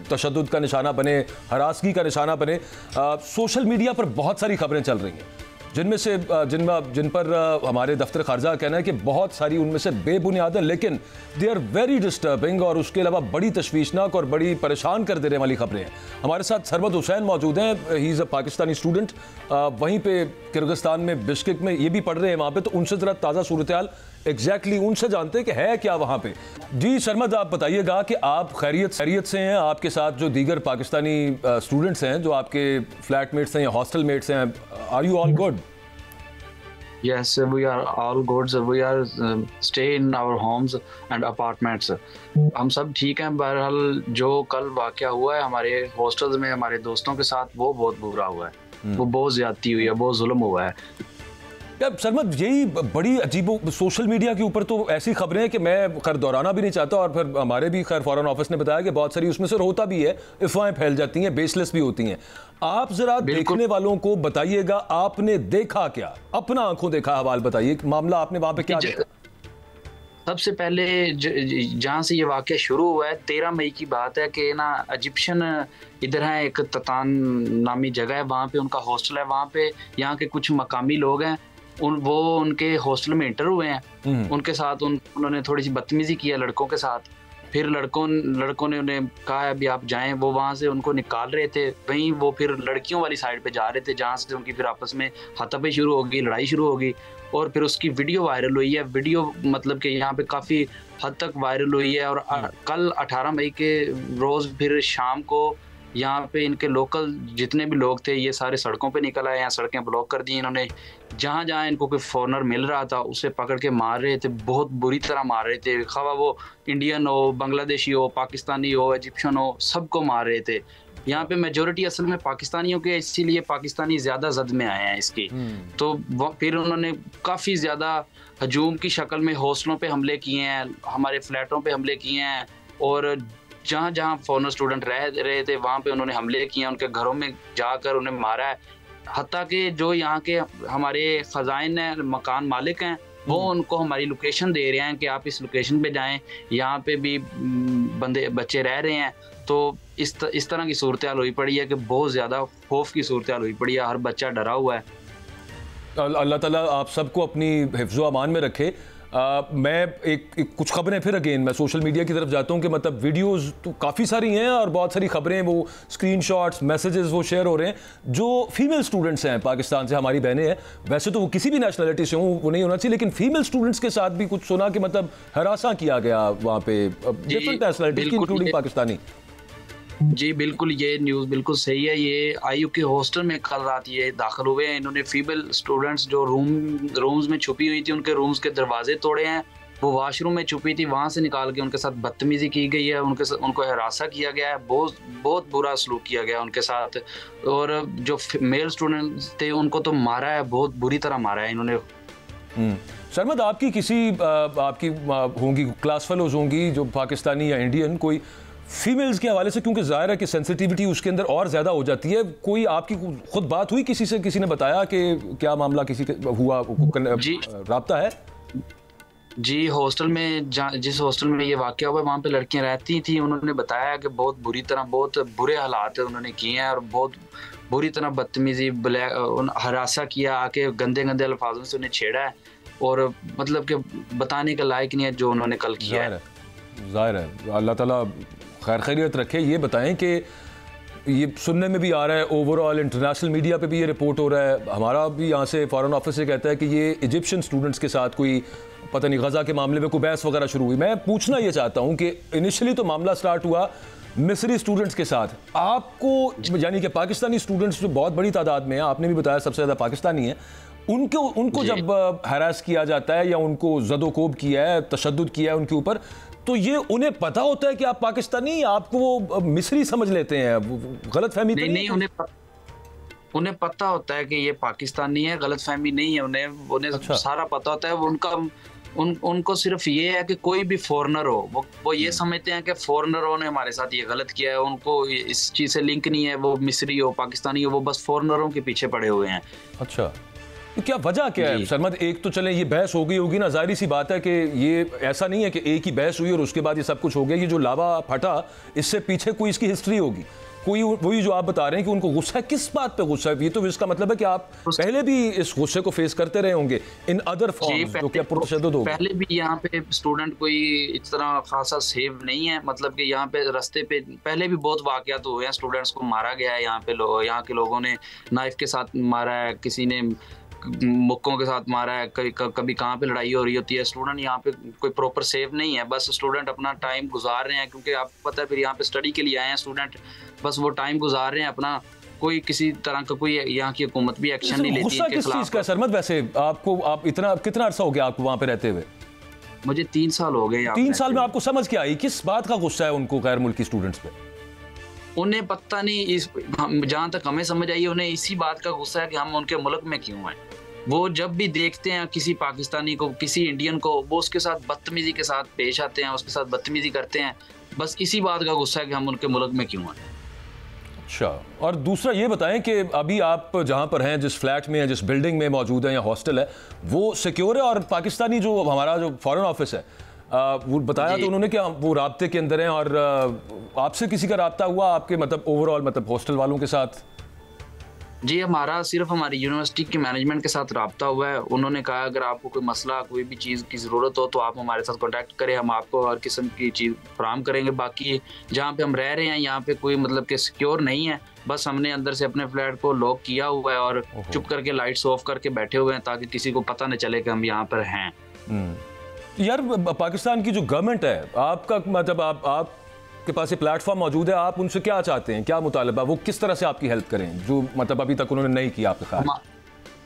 तशद्दुद का निशाना बने, हरासगी का निशाना बने। सोशल मीडिया पर बहुत सारी खबरें चल रही हैं जिनमें से जिन पर हमारे दफ्तर खारजा का कहना है कि बहुत सारी उनमें से बेबुनियाद है, लेकिन दे आर वेरी डिस्टर्बिंग और उसके अलावा बड़ी तशवीशनाक और बड़ी परेशान कर देने वाली खबरें हैं। हमारे साथ सरमद हुसैन मौजूद हैं, he is a Pakistani student, वहीं पे किर्गिस्तान में बिश्केक में ये भी पढ़ रहे हैं वहाँ पे। तो उनसे ज़रा ताज़ा सूरत हाल एग्जैक्टली उनसे जानते हैं कि है क्या वहाँ पे। जी सरमद, आप बताइएगा कि आप खैरियत से हैं, आपके साथ जो दीगर पाकिस्तानी स्टूडेंट्स हैं जो आपके फ्लैटमेट्स हैं या हॉस्टल मेट्स हैं, are you all good? Yes, we are all good. We are stay in our homes and apartments. हम सब ठीक हैं। बहरहाल जो कल वाक़या हुआ है हमारे हॉस्टल्स में हमारे दोस्तों के साथ, वो बहुत बुरा हुआ है। वो बहुत ज़्यादती हुई है, बहुत जुल्म हुआ है। यार सरमद, यही बड़ी अजीब सोशल मीडिया के ऊपर तो ऐसी खबरें हैं कि मैं खैर दोहराना भी नहीं चाहता, और फिर हमारे भी खैर फॉरेन ऑफिस ने बताया कि बहुत सारी उसमें से होता भी है, अफवाहें फैल जाती हैं, बेसलेस भी होती हैं। आप जरा देखने वालों को बताइएगा, आपने देखा क्या, अपना आंखों देखा हवाल बताइए, मामला आपने वहां पे क्या देखा? सबसे पहले जहाँ से ये वाक़या शुरू हुआ है, 13 मई की बात है कि ना इजिप्शियन इधर है, एक ततान नामी जगह है, वहाँ पे उनका हॉस्टल है। वहाँ पे यहाँ के कुछ मकामी लोग हैं, वो उनके हॉस्टल में इंटर हुए हैं। उनके साथ उन्होंने थोड़ी सी बदतमीजी किया लड़कों के साथ। फिर लड़कों ने उन्हें कहा अभी आप जाएं। वो वहाँ से उनको निकाल रहे थे, वहीं वो फिर लड़कियों वाली साइड पे जा रहे थे, जहाँ से उनकी फिर आपस में हाथापाई शुरू हो गई, लड़ाई शुरू हो गई। और फिर उसकी वीडियो वायरल हुई है। वीडियो मतलब कि यहाँ पे काफ़ी हद तक वायरल हुई है। और कल 18 मई के रोज़ फिर शाम को यहाँ पे इनके लोकल जितने भी लोग थे ये सारे सड़कों पे निकल आए। यहाँ सड़कें ब्लॉक कर दी इन्होंने। जहाँ जहाँ इनको कोई फॉरेनर मिल रहा था उसे पकड़ के मार रहे थे, बहुत बुरी तरह मार रहे थे। खवा वो इंडियन हो, बांग्लादेशी हो, पाकिस्तानी हो, इजिप्शियन हो, सबको मार रहे थे। यहाँ पे मेजोरिटी असल में पाकिस्तानियों के, इसीलिए पाकिस्तानी ज़्यादा जद में आए हैं इसकी। तो फिर उन्होंने काफ़ी ज़्यादा हजूम की शक्ल में हॉस्टलों पे हमले किए हैं, हमारे फ्लैटों पे हमले किए हैं, और जहाँ जहाँ फॉरेनर स्टूडेंट रह रहे थे वहाँ पे उन्होंने हमले किए हैं, उनके घरों में जाकर उन्हें मारा है। हत्ता कि जो यहाँ के हमारे ख़ज़ाइन हैं, मकान मालिक हैं, वो उनको हमारी लोकेशन दे रहे हैं कि आप इस लोकेशन पे जाएं, यहाँ पे भी बच्चे रह रहे हैं। तो इस तरह की सूरत हाल हुई पड़ी है कि बहुत ज़्यादा खौफ की सूरत हाल हुई पड़ी है। हर बच्चा डरा हुआ है। अल्लाह ताला आप सबको अपनी हिफ्ज़ व अमान में रखे। मैं कुछ खबरें फिर अगेन मैं सोशल मीडिया की तरफ जाता हूँ कि मतलब वीडियोस तो काफ़ी सारी हैं और बहुत सारी खबरें, वो स्क्रीनशॉट्स, मैसेजेस वो शेयर हो रहे हैं। जो फीमेल स्टूडेंट्स हैं पाकिस्तान से, हमारी बहनें हैं, वैसे तो वो किसी भी नेशनलिटी से हों वो नहीं होना चाहिए, लेकिन फीमेल स्टूडेंट्स के साथ भी कुछ सुना कि मतलब हरासा किया गया वहाँ पे डिफरेंट नेशनलिटीज की इंक्लूडिंग पाकिस्तानी। जी बिल्कुल, ये न्यूज़ बिल्कुल सही है। ये आईयू के हॉस्टल में कल रात ये दाखिल हुए हैं। इन्होंने फीमेल स्टूडेंट्स जो रूम्स में छुपी हुई थी, उनके रूम्स के दरवाजे तोड़े हैं। वो वॉशरूम में छुपी थी, वहाँ से निकाल के उनके साथ बदतमीजी की गई है, उनको हरासा किया गया है, बहुत बुरा सलूक किया गया उनके साथ। और जो मेल स्टूडेंट्स थे उनको तो मारा है, बहुत बुरी तरह मारा है इन्होंने। शर्मद, आपकी होंगी क्लास फेलोज होंगी जो पाकिस्तानी या इंडियन, कोई फीमेल्स के हवाले से, क्योंकि जाहिर है कि सेंसिटिविटी उसके अंदर और ज़्यादा हो जाती है, कोई आपकी खुद बात हुई किसी से, किसी ने बताया कि क्या मामला किसी के हुआ, राब्ता है? जी, हॉस्टल में जिस हॉस्टल में ये वाक़या हुआ वहाँ पे लड़कियाँ रहती थी, उन्होंने बताया कि बहुत बुरी तरह, बहुत बुरे हालात उन्होंने किए हैं और बहुत बुरी तरह बदतमीजी, हरासा किया, आके गंदे गंदे अल्फाजों से उन्हें छेड़ा है। और मतलब कि बताने के लायक नहीं है जो उन्होंने कल किया है। ज़ाहिर है, अल्लाह ताला खैर खैरियत रखे। ये बताएं कि ये सुनने में भी आ रहा है, ओवरऑल इंटरनेशनल मीडिया पे भी ये रिपोर्ट हो रहा है, हमारा भी यहाँ से फॉरेन ऑफिस से कहता है कि ये इजिप्शियन स्टूडेंट्स के साथ कोई पता नहीं गज़ा के मामले में कोई बहस वगैरह शुरू हुई। मैं पूछना ये चाहता हूँ कि इनिशियली तो मामला स्टार्ट हुआ मिस्री स्टूडेंट्स के साथ, आपको यानी कि पाकिस्तानी स्टूडेंट्स जो बहुत बड़ी तादाद में है, आपने भी बताया सबसे ज़्यादा पाकिस्तानी है, उनको जब हरास किया जाता है या उनको ज़दोकोब किया है, तशद्दुद किया है उनके ऊपर, तो ये उन्हें पता होता है कि आप पाकिस्तानी, आपको वो मिस्री समझ लेते हैं, गलत फहमी? नहीं, उन्हें पता होता है कि ये पाकिस्तानी है, गलतफहमी नहीं है उन्हें, अच्छा। सारा पता होता है। वो उनको सिर्फ ये है कि कोई भी फॉरेनर हो, वो ये समझते हैं कि फॉरेनरों ने हमारे साथ ये गलत किया है, उनको इस चीज़ से लिंक नहीं है, वो मिस्री हो पाकिस्तानी हो, वो बस फॉरेनरों के पीछे पड़े हुए हैं। अच्छा, तो क्या वजह क्या है सरमद? एक तो चले ये बहस हो गई होगी ना, जाहिर सी बात है कि ये ऐसा नहीं है कि एक ही बहस हुई और उसके बाद ये सब कुछ हो गया। ये जो लावा फटा, इससे पीछे कोई इसकी हिस्ट्री होगी, कोई वही जो आप बता रहे हैं कि उनको गुस्सा है। किस बात पे गुस्सा है? ये तो इसका मतलब है कि आप पहले भी इस गुस्से को फेस करते रहे होंगे इन अदर फॉर्म्स, जो कि पुरतशद्दुद हो। पहले भी यहाँ पे स्टूडेंट कोई इतना खासा सेफ नहीं है, मतलब कि यहाँ पे रास्ते पे पहले भी बहुत वाकयात हुए हैं, स्टूडेंट्स को मारा गया है यहाँ पे, यहाँ के लोगों ने नाइफ के साथ मारा है, किसी ने मुक्कों के साथ मारा है, कभी कहाँ पे लड़ाई हो रही होती है। स्टूडेंट यहाँ पे कोई प्रॉपर सेफ नहीं है, बस स्टूडेंट अपना टाइम गुजार रहे हैं, क्योंकि आपको पता है फिर यहाँ पे स्टडी के लिए आए हैं स्टूडेंट, बस वो टाइम गुजार रहे हैं अपना। कोई किसी तरह का कोई यहाँ की हुकूमत भी एक्शन नहीं लेती है। किस चीज का सरमद? वैसे आपको, आप इतना कितना अरसा हो गया आपको वहाँ पे रहते हुए? मुझे 3 साल हो गए। 3 साल में आपको समझ क्या आई? किस बात का गुस्सा है उनको गैर मुल्की स्टूडेंट्स पे? उन्हें पता नहीं, इस जहाँ तक हमें समझ आई, उन्हें इसी बात का गुस्सा है कि हम उनके मुल्क में क्यों हैं। वो जब भी देखते हैं किसी पाकिस्तानी को, किसी इंडियन को, वो उसके साथ बदतमीजी के साथ पेश आते हैं, उसके साथ बदतमीजी करते हैं। बस इसी बात का गुस्सा है कि हम उनके मुल्क में क्यों हैं। अच्छा, और दूसरा ये बताएं कि अभी आप जहाँ पर हैं, जिस फ्लैट में हैं, जिस बिल्डिंग में मौजूद हैं या हॉस्टल है, वो सिक्योर है? और पाकिस्तानी जो हमारा जो फॉरेन ऑफिस है, वो बताया तो उन्होंने कि वो राब्ते के अंदर हैं, और आपसे किसी का राब्ता हुआ आपके, मतलब ओवरऑल, मतलब हॉस्टल वालों के साथ? जी, हमारा सिर्फ हमारी यूनिवर्सिटी के मैनेजमेंट के साथ रब्ता हुआ है। उन्होंने कहा अगर आपको कोई मसला, कोई भी चीज़ की ज़रूरत हो तो आप हमारे साथ कांटेक्ट करें, हम आपको हर किस्म की चीज़ फराहम करेंगे। बाकी जहाँ पे हम रह रहे हैं यहाँ पे कोई मतलब कि सिक्योर नहीं है, बस हमने अंदर से अपने फ्लैट को लॉक किया हुआ है और चुप करके लाइट्स ऑफ करके बैठे हुए हैं, ताकि किसी को पता न चले कि हम यहाँ पर हैं। यार, पाकिस्तान की जो गवर्नमेंट है, आपका मतलब आप के पास ये प्लेटफॉर्म मौजूद है, आप उनसे क्या चाहते हैं, क्या मुतालबा, वो किस तरह से आपकी हेल्प करें, जो मतलब अभी तक उन्होंने नहीं किया आपके साथ?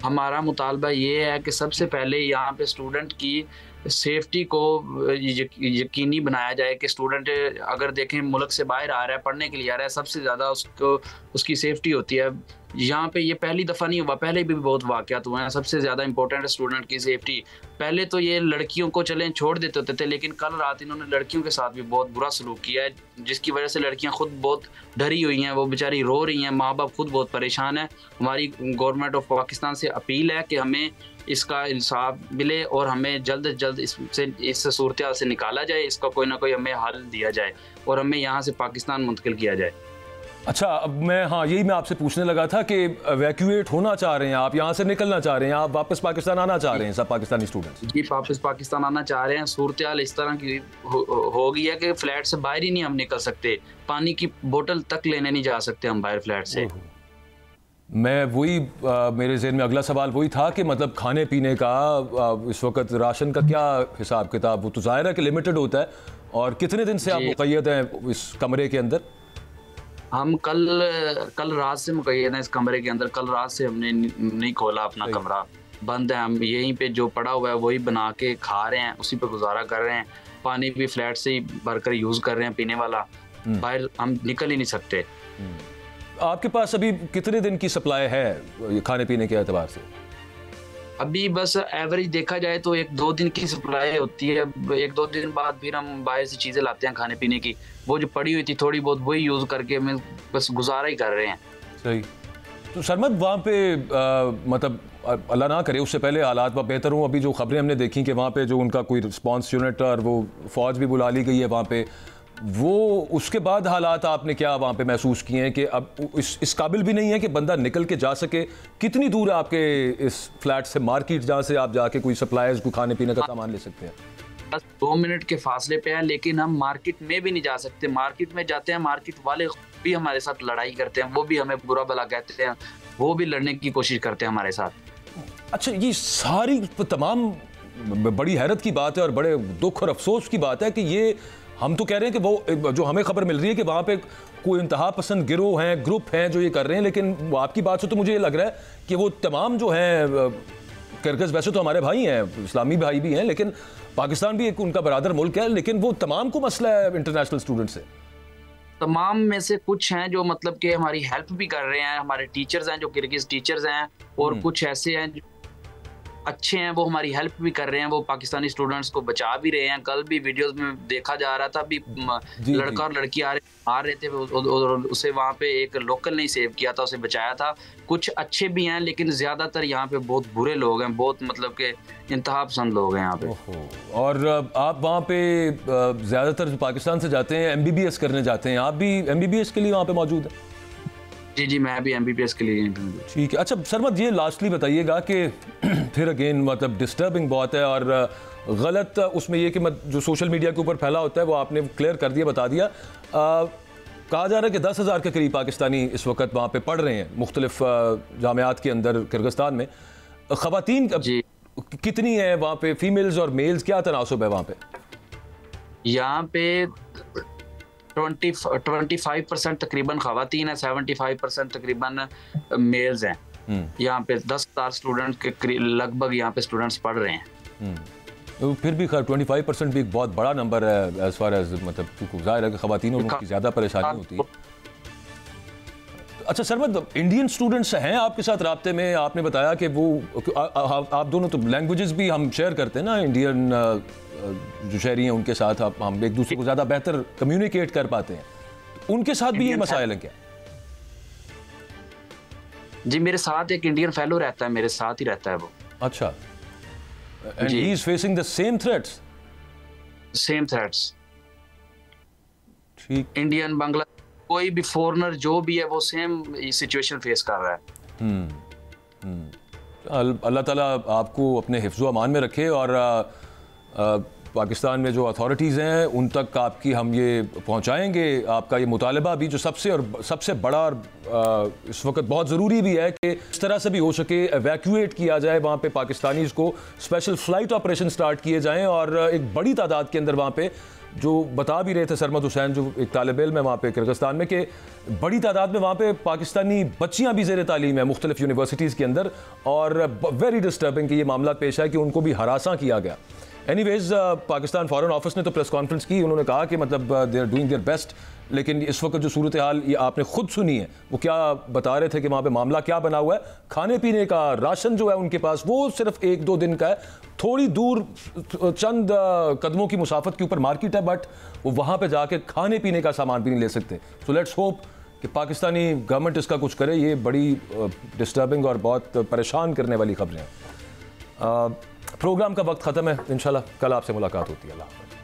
हमारा मुतालबा ये है कि सबसे पहले यहाँ पे स्टूडेंट की सेफ्टी को यकीनी बनाया जाए कि स्टूडेंट अगर देखें मुल्क से बाहर आ रहा है, पढ़ने के लिए आ रहा है, सबसे ज़्यादा उसको उसकी सेफ्टी होती है। यहाँ पे ये पहली दफ़ा नहीं हुआ, पहले भी बहुत वाक़यात हुए हैं। सबसे ज़्यादा इंपॉर्टेंट है स्टूडेंट की सेफ्टी। पहले तो ये लड़कियों को चलें छोड़ देते होते थे, लेकिन कल रात इन्होंने लड़कियों के साथ भी बहुत बुरा सलूक किया है, जिसकी वजह से लड़कियाँ खुद बहुत डरी हुई हैं, वो बेचारी रो रही हैं, माँ बाप खुद बहुत परेशान हैं। हमारी गवर्नमेंट ऑफ पाकिस्तान से अपील है कि हमें इसका इंसाफ मिले और हमें जल्द से जल्द इस सूरत हाल से निकाला जाए, इसका कोई ना कोई हमें हल दिया जाए और हमें यहाँ से पाकिस्तान मुंतकिल किया जाए। अच्छा, अब यही मैं आपसे पूछने लगा था कि इवैक्यूएट होना चाह रहे हैं आप, यहाँ से निकलना चाह रहे हैं आप, वापस पाकिस्तान आना चाह रहे हैं सब पाकिस्तानी स्टूडेंट्स? जी, वापस पाकिस्तान आना चाह रहे हैं। सूरत हाल इस तरह की हो गई है कि फ्लैट से बाहर ही नहीं हम निकल सकते, पानी की बोतल तक लेने नहीं जा सकते हम बाहर फ्लैट से। मैं वही मेरे ज़हन में अगला सवाल वही था कि मतलब खाने पीने का इस वक्त राशन का क्या हिसाब किताब? वो तो ज़ाहिर है कि लिमिटेड होता है, और कितने दिन से आप मुक़य्यद हैं इस कमरे के अंदर? हम कल रात से मुक़य्यद हैं इस कमरे के अंदर। कल रात से हमने नहीं खोला, अपना कमरा बंद है। हम यहीं पे जो पड़ा हुआ है वही बना के खा रहे हैं, उसी पे गुजारा कर रहे हैं। पानी भी फ्लैट से ही भरकर यूज़ कर रहे हैं पीने वाला, बाहर हम निकल ही नहीं सकते। आपके पास अभी कितने दिन की सप्लाई है खाने पीने के एतबार से? अभी बस एवरेज देखा जाए तो 1-2 दिन की सप्लाई होती है। 1-2 दिन बाद फिर हम बाहर से चीज़ें लाते हैं खाने पीने की। वो जो पड़ी हुई थी थोड़ी बहुत, वही यूज़ करके हम बस गुजारा ही कर रहे हैं। सही। तो सरमद, वहाँ पे मतलब अल्लाह ना करे उससे पहले हालात बेहतर हों। अभी जो खबरें हमने देखी कि वहाँ पे जो उनका कोई रिस्पॉन्स यूनिट और वो फ़ौज भी बुला ली गई है वहाँ पे, वो उसके बाद हालात आपने क्या वहाँ पे महसूस किए हैं कि अब इस काबिल भी नहीं है कि बंदा निकल के जा सके? कितनी दूर है आपके इस फ्लैट से मार्केट, जहाँ से आप जाके कोई सप्लाईज, कोई खाने पीने का सामान ले सकते हैं? बस 2 मिनट के फासले पे है, लेकिन हम मार्केट में भी नहीं जा सकते। मार्केट में जाते हैं, मार्केट वाले भी हमारे साथ लड़ाई करते हैं, वो भी हमें बुरा भला कहते हैं, वो भी लड़ने की कोशिश करते हैं हमारे साथ। अच्छा, ये सारी तमाम बड़ी हैरत की बात है और बड़े दुख और अफसोस की बात है कि ये हम तो कह रहे हैं कि वो जो हमें खबर मिल रही है कि वहाँ पे कोई इंतहा पसंद गिरोह हैं, ग्रुप हैं जो ये कर रहे हैं, लेकिन आपकी बात से तो मुझे ये लग रहा है कि वो तमाम जो हैं किर्गिज़ वैसे तो हमारे भाई हैं, इस्लामी भाई भी हैं, लेकिन पाकिस्तान भी एक उनका बरादर मुल्क है, लेकिन वो तमाम को मसला है इंटरनेशनल स्टूडेंट से। तमाम में से कुछ हैं जो मतलब कि हमारी हेल्प भी कर रहे हैं, हमारे टीचर्स हैं जो किर्गिज टीचर्स हैं, और कुछ ऐसे हैं जो अच्छे हैं, वो हमारी हेल्प भी कर रहे हैं, वो पाकिस्तानी स्टूडेंट्स को बचा भी रहे हैं। कल भी वीडियोस में देखा जा रहा था, अभी लड़का और लड़की आ रहे थे और उसे वहाँ पे एक लोकल ने सेव किया था, उसे बचाया था। कुछ अच्छे भी हैं, लेकिन ज्यादातर यहाँ पे बहुत बुरे लोग हैं, बहुत मतलब के इंतहा पसंद लोग हैं यहाँ पे। और आप वहाँ पे ज्यादातर पाकिस्तान से जाते हैं, MBBS करने जाते हैं, आप भी MBBS के लिए वहाँ पे मौजूद हैं? जी जी, मैं भी MBBS के लिए। ठीक है। अच्छा सरमद, ये लास्टली बताइएगा कि फिर अगेन मतलब डिस्टर्बिंग बहुत है और गलत उसमें ये कि जो सोशल मीडिया के ऊपर फैला होता है वो आपने क्लियर कर दिया, बता दिया। कहा जा रहा है कि 10,000 के करीब पाकिस्तानी इस वक्त वहाँ पे पढ़ रहे हैं मुख्तलिफ जामियात के अंदर किर्गिस्तान में। ख़वातीन कितनी है वहाँ पे, फीमेल्स और मेल्स, क्या तनासुब है वहाँ पे? यहाँ पे 25% तकरीबन ख़वातीन है, 75% तकरीबन मेल्स हैं। यहाँ पे 10,000 स्टूडेंट के लगभग यहाँ पे स्टूडेंट्स पढ़ रहे हैं। तो फिर भी 25% भी एक बहुत बड़ा नंबर है एज फार एज मतलब ज़ाहिर है कि ख़वातीन और उनकी ज़्यादा परेशानी होती है। अच्छा सरमद, इंडियन स्टूडेंट्स हैं आपके साथ राब्ते में? आपने बताया कि वो आप दोनों तो लैंग्वेजेस भी हम शेयर करते हैं ना, इंडियन जो शहरी हैं उनके साथ हम एक दूसरे को ज़्यादा बेहतर कम्युनिकेट कर पाते हैं। उनके साथ भी ये मसाइल है क्या? जी, मेरे साथ एक इंडियन फेलो रहता है, मेरे साथ ही रहता है वो। अच्छा, and he is facing the same threats? Same threats. ठीक। इंडियन, बांग्ला, कोई भी फॉरेनर जो भी है वो सेम सिचुएशन फेस कर रहा है। अल्लाह ताला आपको अपने हिफ्ज़ व अमान में रखे और पाकिस्तान में जो अथॉरिटीज़ हैं उन तक आपकी हम ये पहुंचाएंगे आपका ये मुतालबा भी, जो सबसे बड़ा और इस वक्त बहुत ज़रूरी भी है कि इस तरह से भी हो सके एवैक्यूएट किया जाए वहाँ पे पाकिस्तानीज़ को, स्पेशल फ़्लाइट ऑपरेशन स्टार्ट किए जाएँ और एक बड़ी तादाद के अंदर वहाँ पे, जो बता भी रहे थे सरमद हुसैन जो एक तालिब इल्म है वहाँ पे किर्गिस्तान में, कि बड़ी तादाद में वहाँ पे पाकिस्तानी बच्चियाँ भी ज़ेर तालीम है मुख्तलिफ यूनिवर्सिटीज़ के अंदर, और वेरी डिस्टर्बिंग कि ये मामला पेश है कि उनको भी हरासा किया गया। एनीवेज, पाकिस्तान फॉरेन ऑफिस ने तो प्रेस कॉन्फ्रेंस की, उन्होंने कहा कि मतलब they are doing their best, लेकिन इस वक्त जो सूरत हाल ये आपने खुद सुनी है, वो क्या बता रहे थे कि वहाँ पे मामला क्या बना हुआ है। खाने पीने का राशन जो है उनके पास वो सिर्फ 1-2 दिन का है, थोड़ी दूर चंद कदमों की मुसाफत के ऊपर मार्केट है, बट वो वहाँ पे जाके खाने पीने का सामान भी नहीं ले सकते। सो लेट्स होप कि पाकिस्तानी गवर्नमेंट इसका कुछ करे। ये बड़ी डिस्टर्बिंग और बहुत परेशान करने वाली खबरें हैं। प्रोग्राम का वक्त ख़त्म है, इंशाल्लाह कल आपसे मुलाकात होती है। अल्लाह हाफ़िज़।